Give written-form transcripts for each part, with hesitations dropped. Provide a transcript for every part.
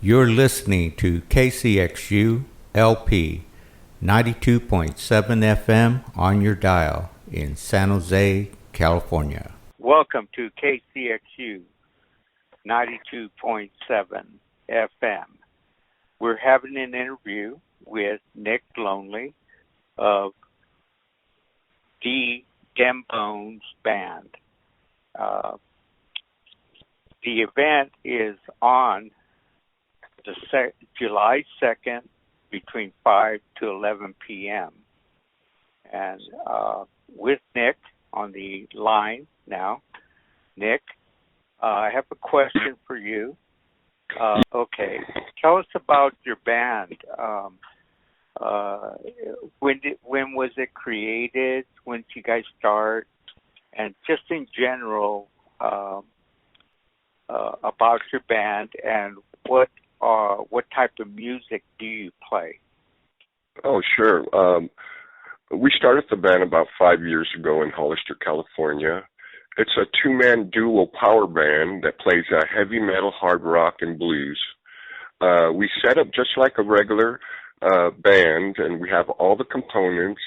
You're listening to KCXU LP 92.7 FM on your dial in San Jose, California. Welcome to KCXU 92.7 FM. We're having an interview with Nick Loney of DEMBONES band. The event is on July 2nd between 5 to 11 p.m. And with Nick on the line now. Nick, I have a question for you. Okay, tell us about your band. When was it created? When did you guys start? And just in general, about your band and what type of music do you play? Oh, sure. We started the band about 5 years ago in Hollister, California. It's a two-man duo power band that plays heavy metal, hard rock, and blues. We set up just like a regular band, and we have all the components,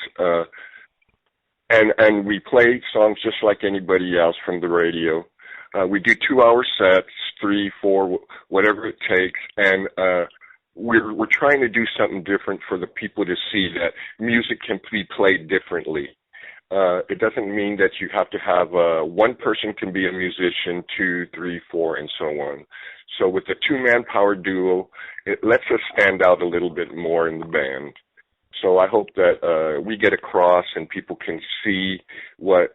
and we play songs just like anybody else from the radio. We do 2-hour sets, 3, 4, whatever it takes, and we're trying to do something different for the people to see that music can be played differently. It doesn't mean that you have to have one person can be a musician, 2, 3, 4, and so on. So with the two-man power duo, it lets us stand out a little bit more in the band. So I hope that we get across and people can see what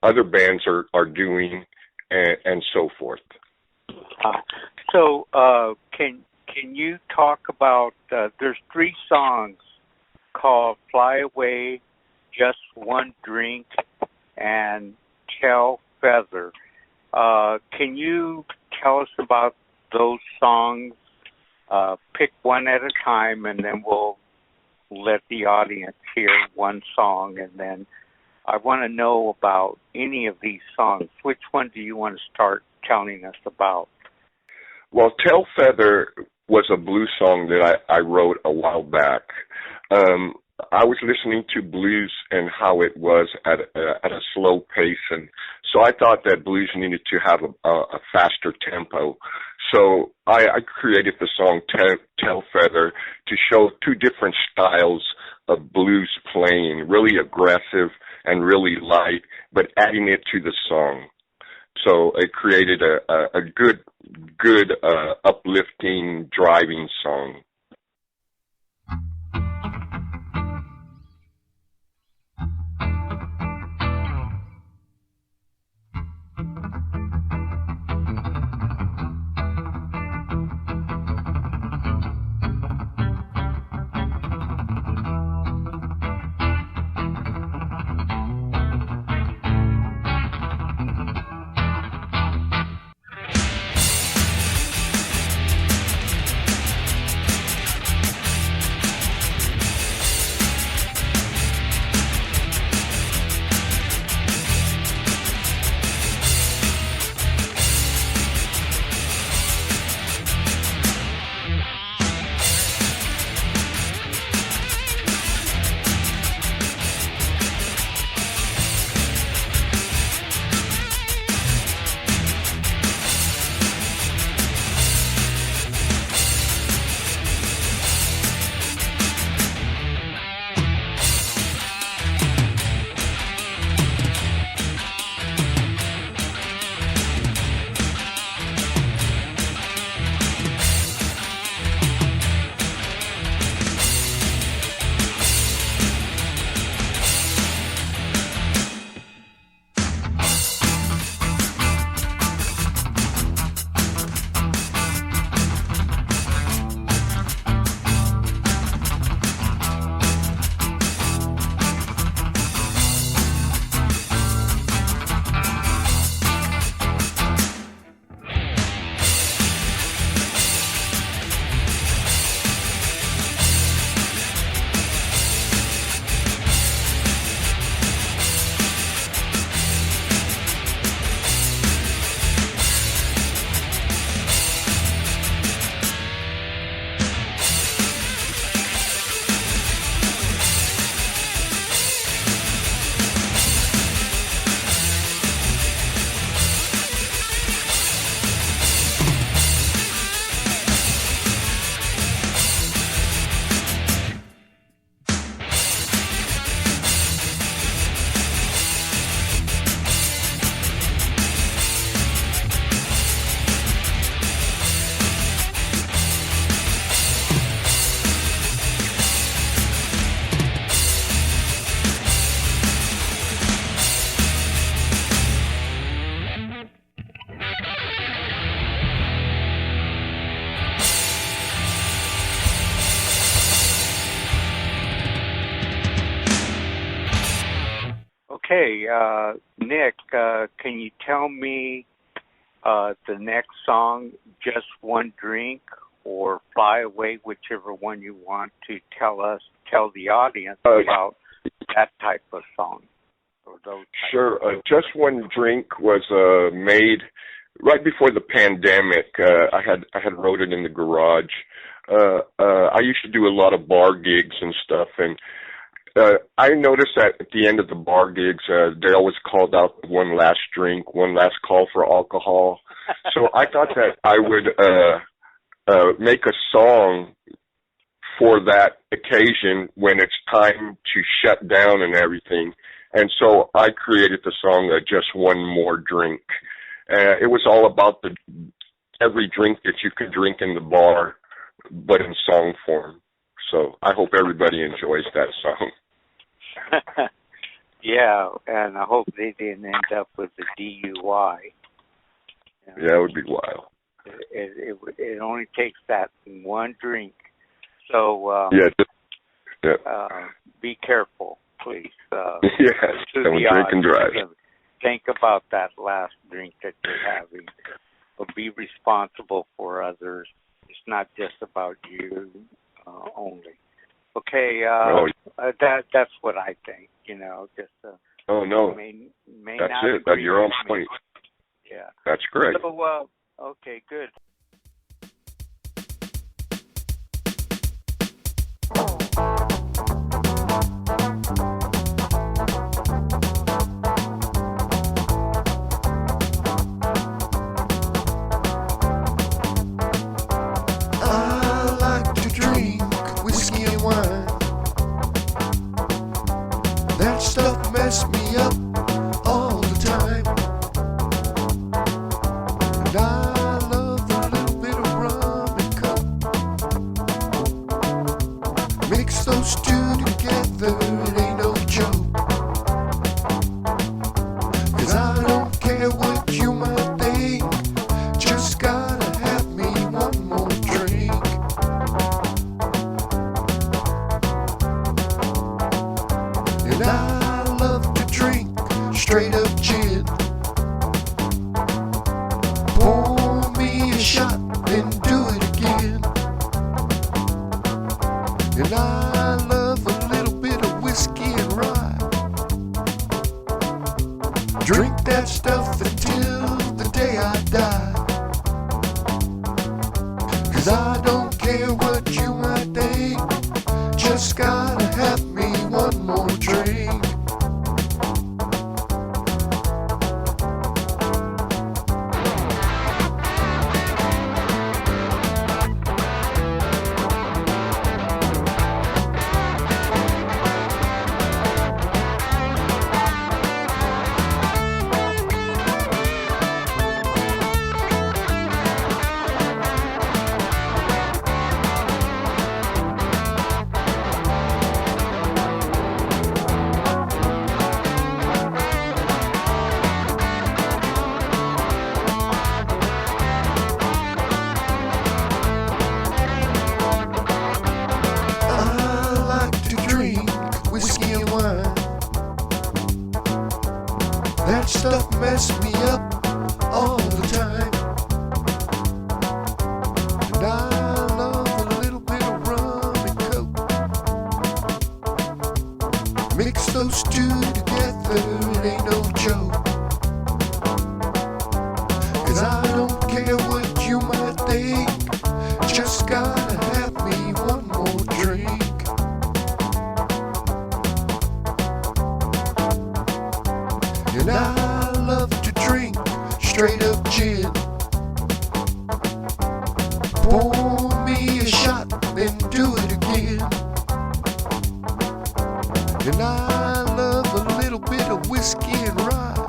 other bands are doing and so forth. So can you talk about, there's 3 songs called Fly Away, Just One Drink, and Tail Feather. Can you tell us about those songs? Pick one at a time, and then we'll let the audience hear one song, and then I want to know about any of these songs. Which one do you want to start telling us about? Well, Tail Feather was a blues song that I wrote a while back. I was listening to blues and how it was at a slow pace, and so I thought that blues needed to have a faster tempo. So I created the song Tail Feather to show 2 different styles of blues playing, really aggressive and really light, but adding it to the song. So it created a good uplifting, driving song. Okay, Nick, can you tell me the next song, Just One Drink, or Fly Away, whichever one you want to tell the audience about that type of song? Or those Sure. Just One Drink was made right before the pandemic. I had wrote it in the garage. I used to do a lot of bar gigs and stuff, and I noticed that at the end of the bar gigs, they always called out one last drink, one last call for alcohol. So I thought that I would make a song for that occasion when it's time to shut down and everything. And so I created the song Just One More Drink. It was all about every drink that you could drink in the bar, but in song form. So I hope everybody enjoys that song. Yeah, and I hope they didn't end up with the DUI. Yeah, it would be wild. It only takes that one drink. So be careful, please. Yes, don't drink and drive. Think about that last drink that you're having. But be responsible for others. It's not just about you only. Okay, that's what I think. Just oh no, may that's not it. agree You're on with point. me. Yeah, that's great. So, okay, good. I like to drink whiskey and wine. That stuff messed me up all the time. And I love a little bit of rum and coke. Mix those two together, it ain't no joke. 'Cause I don't care what you might think, just gotta have me one more drink. And I love to drink straight up gin. Pour me a shot, then do it again. And I love a little bit of whiskey and rye. Drink that stuff until the day I die. 'Cause I don't care what you might think, just gotta have me one more drink. I like to drink whiskey and wine. That stuff messed me up all the time. And I love a little bit of rum and coke. Mix those two together, it ain't no joke. 'Cause I don't care what you might think, just gotta have me one more drink. And I love to drink straight up gin. Pour me a shot, then do it again. And I love a little bit of whiskey and rye.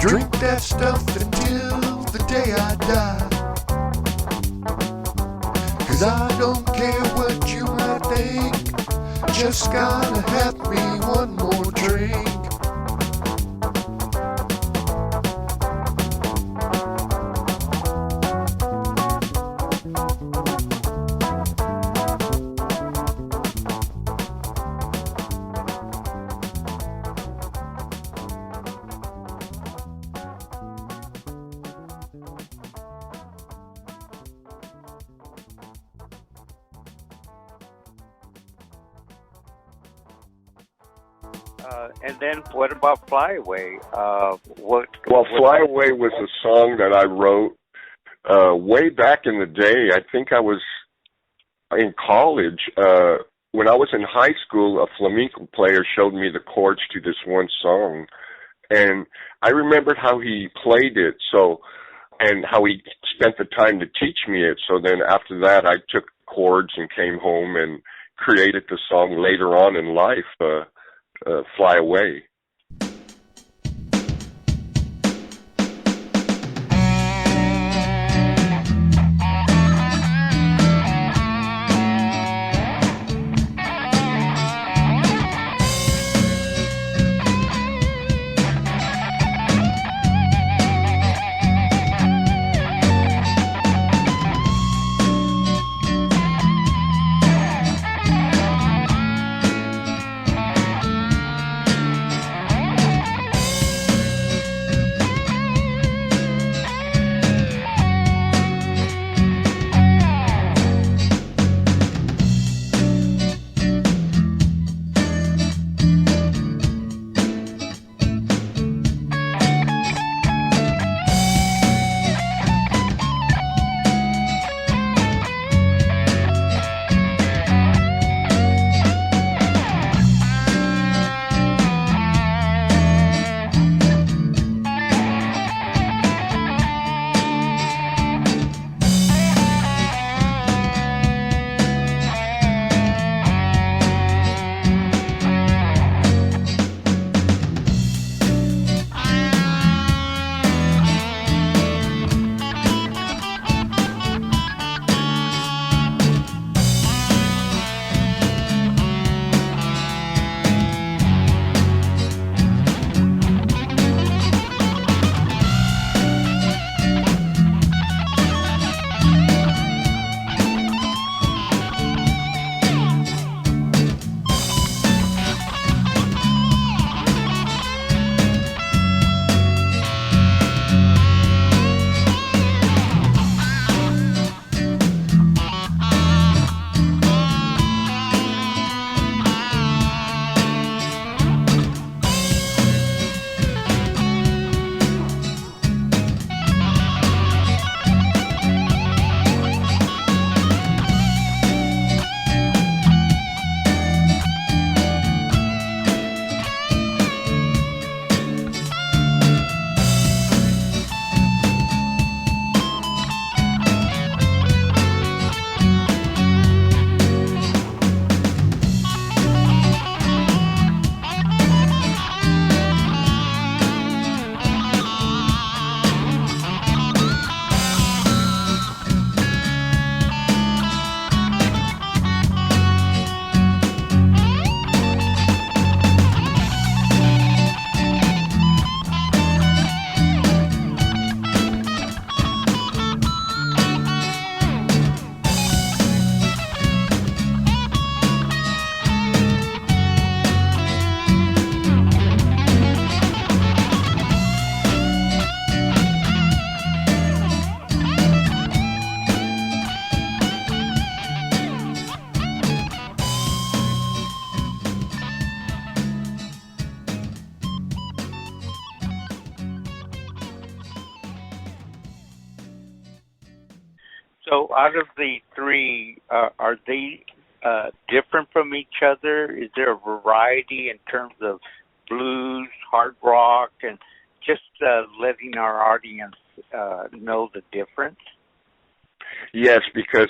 Drink that stuff until the day I die. 'Cause I don't care what you might think, just gotta have me one more drink. And then what about Fly Away? Well, Fly Away was a song that I wrote way back in the day. I think I was in college. When I was in high school, a flamenco player showed me the chords to this one song. And I remembered how he played it, and how he spent the time to teach me it. So then after that, I took chords and came home and created the song later on in life, Fly Away. So out of the three, are they different from each other? Is there a variety in terms of blues, hard rock, and just letting our audience know the difference? Yes, because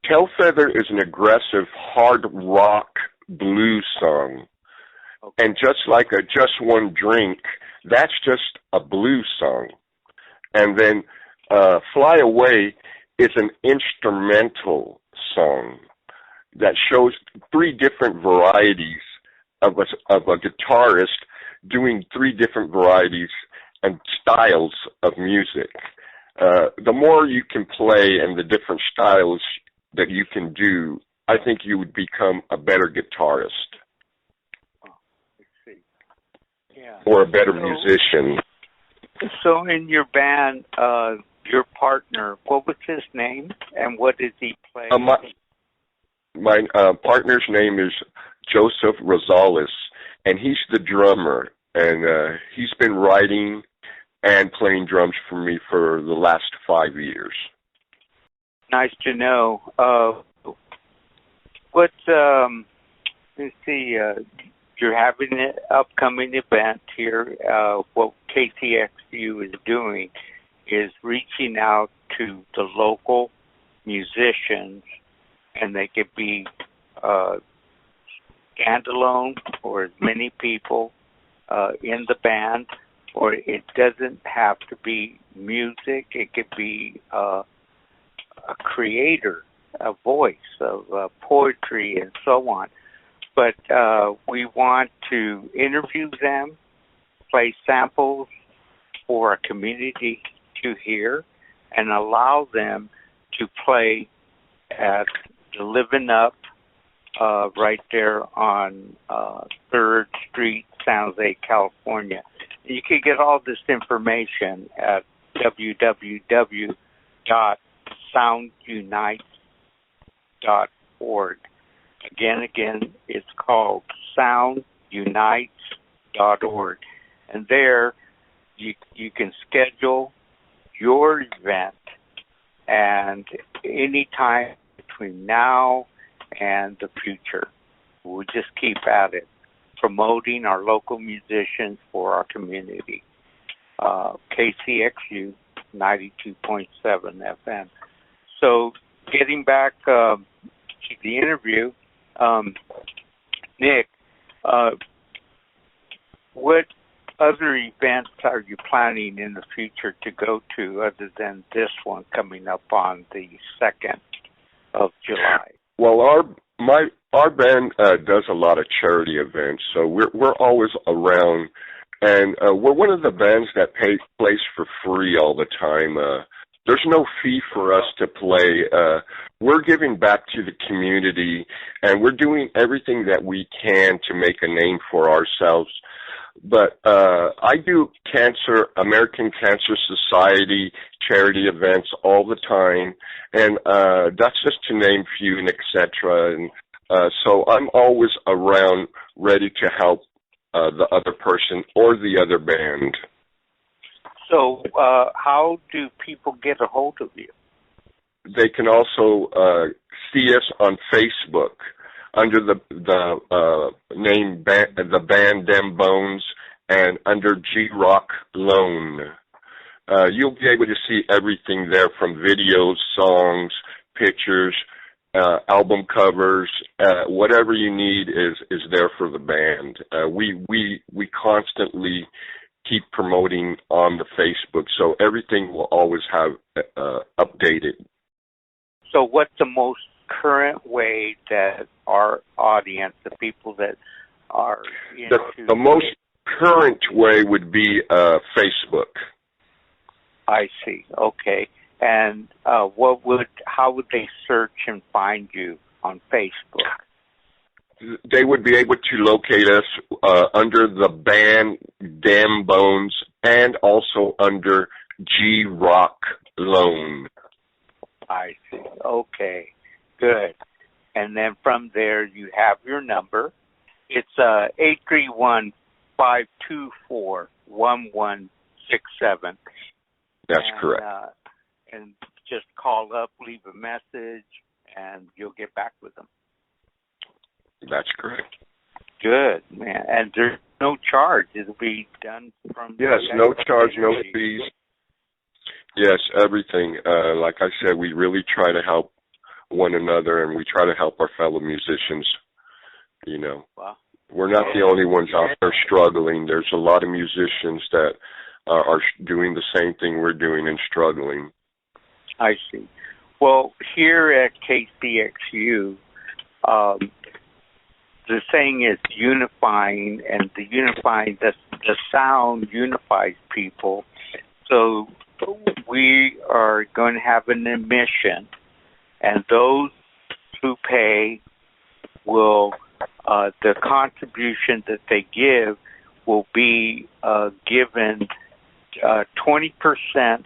Tailfeather is an aggressive hard rock blues song. Okay. And just like a Just One Drink, that's just a blues song. And then Fly Away is an instrumental song that shows three different varieties of a guitarist doing three different varieties and styles of music. The more you can play and the different styles that you can do, I think you would become a better guitarist. Oh, I see. Yeah. Or a better musician. So in your band, your partner, what was his name and what did he play? My partner's name is Joseph Rosales. and he's the drummer, and he's been writing and playing drums for me for the last 5 years. Nice to know. Let's see, you're having an upcoming event here. What KCXU is doing is reaching out to the local musicians, and they could be standalone or as many people in the band, or it doesn't have to be music. It could be a creator, a voice of poetry and so on. But we want to interview them, play samples for a community to hear, and allow them to play at the Living Up right there on 3rd Street, San Jose, California. You can get all this information at www.soundunites.org. Again, it's called soundunites.org. And there you can schedule your event, and any time between now and the future. We'll just keep at it, promoting our local musicians for our community. KCXU 92.7 FM. So getting back to the interview, Nick, what other events are you planning in the future to go to other than this one coming up on the 2nd of July? Well, our band does a lot of charity events, so we're always around, and we're one of the bands that plays for free all the time. There's no fee for us to play. We're giving back to the community, and we're doing everything that we can to make a name for ourselves. But I do American Cancer Society charity events all the time, and that's just to name a few, and et cetera. And so I'm always around, ready to help the other person or the other band. So how do people get a hold of you? They can also see us on Facebook under the name the band DEMBONES, and under G-Rock Lone. You'll be able to see everything there, from videos, songs, pictures, album covers. Whatever you need is there for the band. We constantly keep promoting on the Facebook, so everything will always have updated. So what's the most current way that our audience, the people that are into... The most current way would be Facebook. I see. Okay. And how would they search and find you on Facebook? They would be able to locate us under the band DEMBONES, and also under G-Rock Lone. I see. Okay. Good. And then from there, you have your number. It's 831-524-1167. That's correct. And just call up, leave a message, and you'll get back with them. That's correct. Good, man. And there's no charge. It'll be done from... Yes, no charge, no fees. Yes, everything. Like I said, we really try to help one another, and we try to help our fellow musicians. You know, wow. We're not the only ones out there struggling. There's a lot of musicians that are doing the same thing we're doing and struggling. I see. Well, here at KCXU, the saying is unifying, and the sound unifies people. So we are going to have an admission, and those who pay will, the contribution that they give will be given, 20%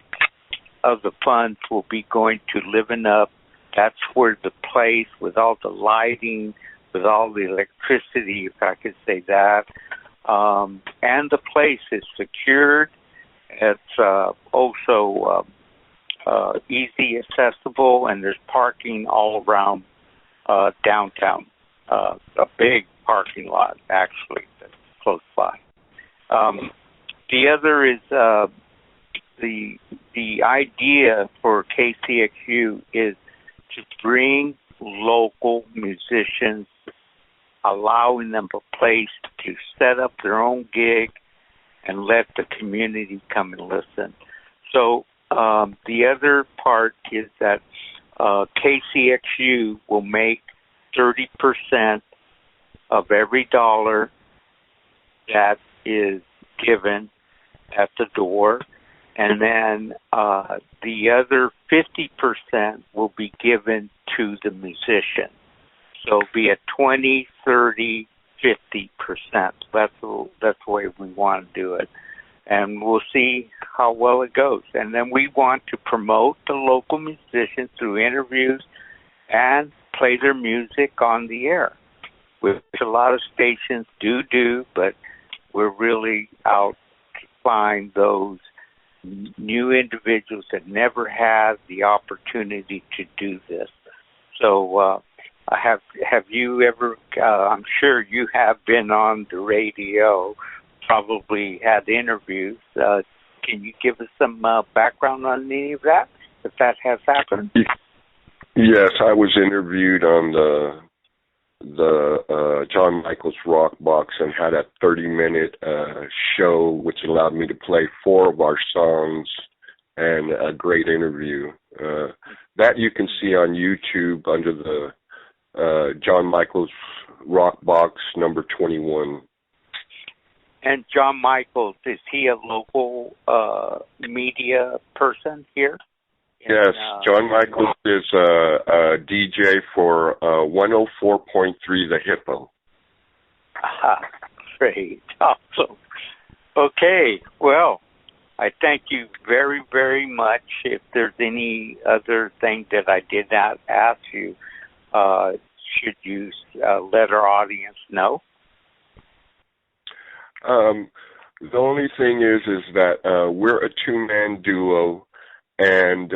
of the funds will be going to Living Up. That's where the place with all the lighting, with all the electricity, if I could say that. And the place is secured. It's also easy accessible, and there's parking all around downtown. A big parking lot, actually, that's close by. The other is the idea for KCXU is to bring local musicians, allowing them a place to set up their own gig and let the community come and listen. So the other part is that KCXU will make 30% of every dollar that is given at the door, and then the other 50% will be given to the musician. So it'll be a 20, 30, 50%. That's the way we want to do it. And we'll see how well it goes. And then we want to promote the local musicians through interviews and play their music on the air, which a lot of stations do, but we're really out to find those new individuals that never had the opportunity to do this. So have you ever, I'm sure you have been on the radio, probably had interviews. Can you give us some background on any of that, if that has happened? Yes, I was interviewed on the John Michael's Rock Box and had a 30-minute show, which allowed me to play 4 of our songs and a great interview. That you can see on YouTube under the John Michael's Rock Box number 21. And John Michaels, is he a local media person here? Yes, John Michaels is a DJ for 104.3 The Hippo. Great. Awesome. Okay, well, I thank you very, very much. If there's any other thing that I did not ask you, should you let our audience know? The only thing is that we're a 2-man duo, and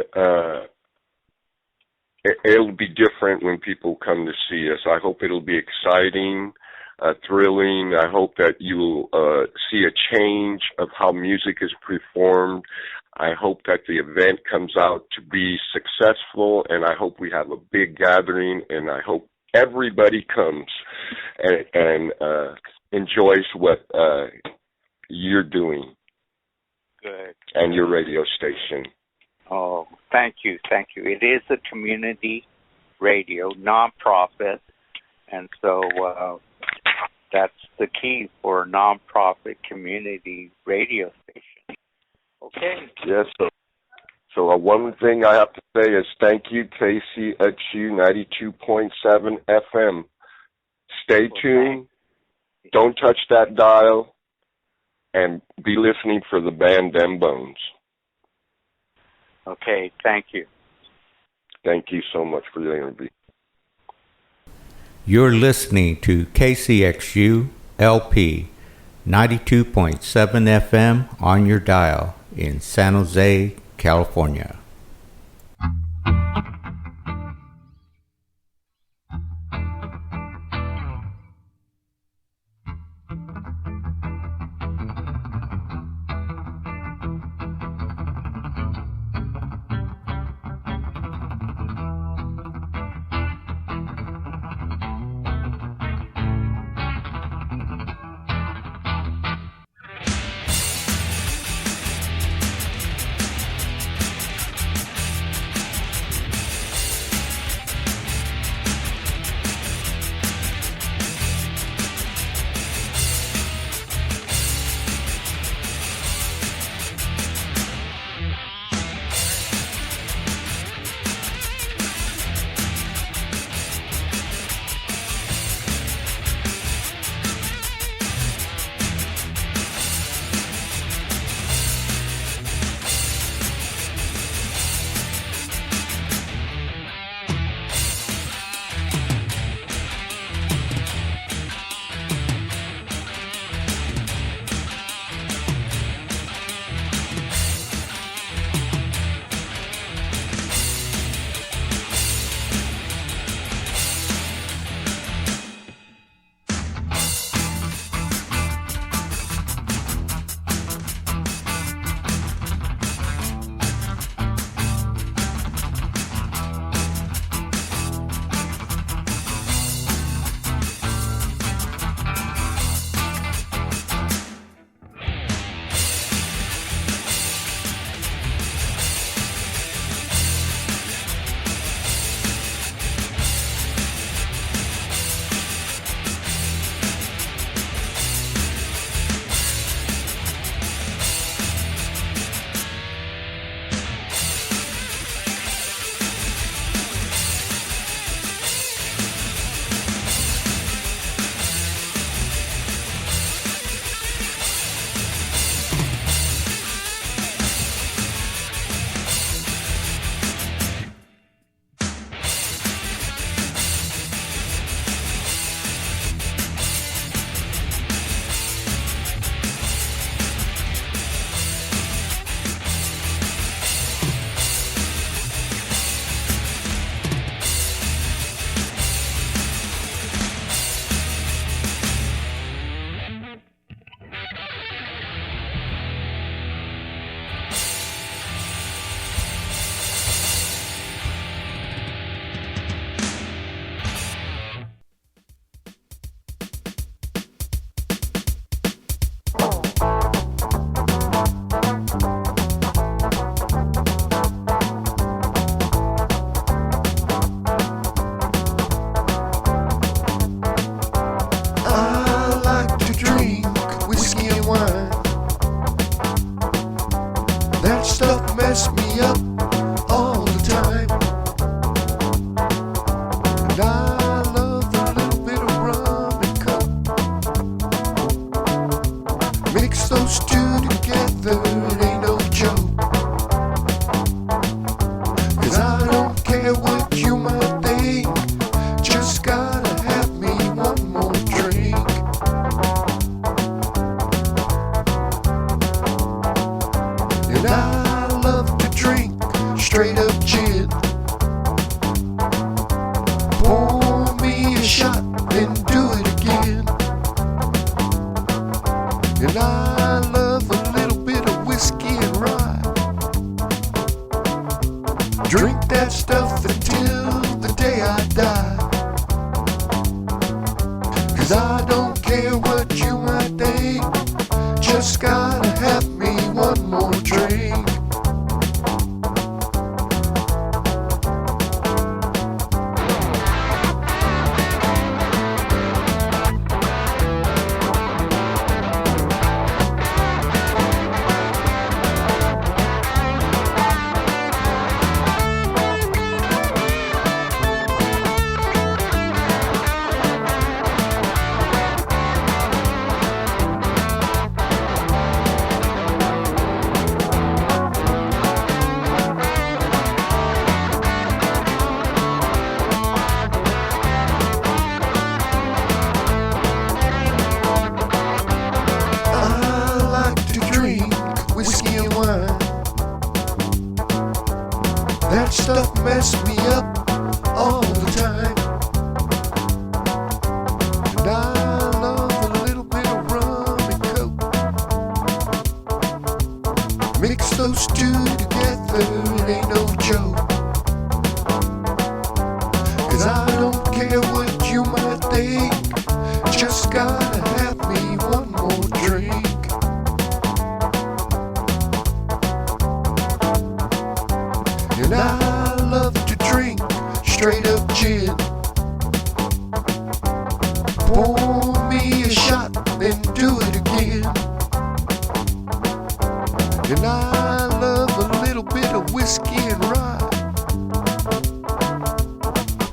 it'll be different when people come to see us. I hope it'll be exciting, thrilling. I hope that you'll see a change of how music is performed. I hope that the event comes out to be successful, and I hope we have a big gathering, and I hope everybody comes and enjoys what you're doing. Good. And your radio station. Oh, thank you. It is a community radio, nonprofit, and so that's the key for a nonprofit community radio station. Okay. Yes. So one thing I have to say is thank you, KCXU 92.7 FM. Stay tuned. Don't touch that dial, and be listening for the band DEMBONES. Okay, thank you. Thank you so much for the interview. You're listening to KCXU LP 92.7 FM on your dial in San Jose, California.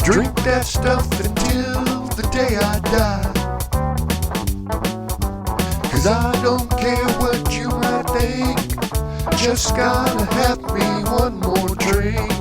Drink that stuff until the day I die. 'Cause I don't care what you might think, just gotta have me one more drink.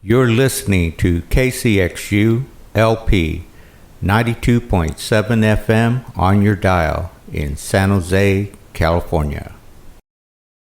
You're listening to KCXU LP 92.7 FM on your dial in San Jose, California.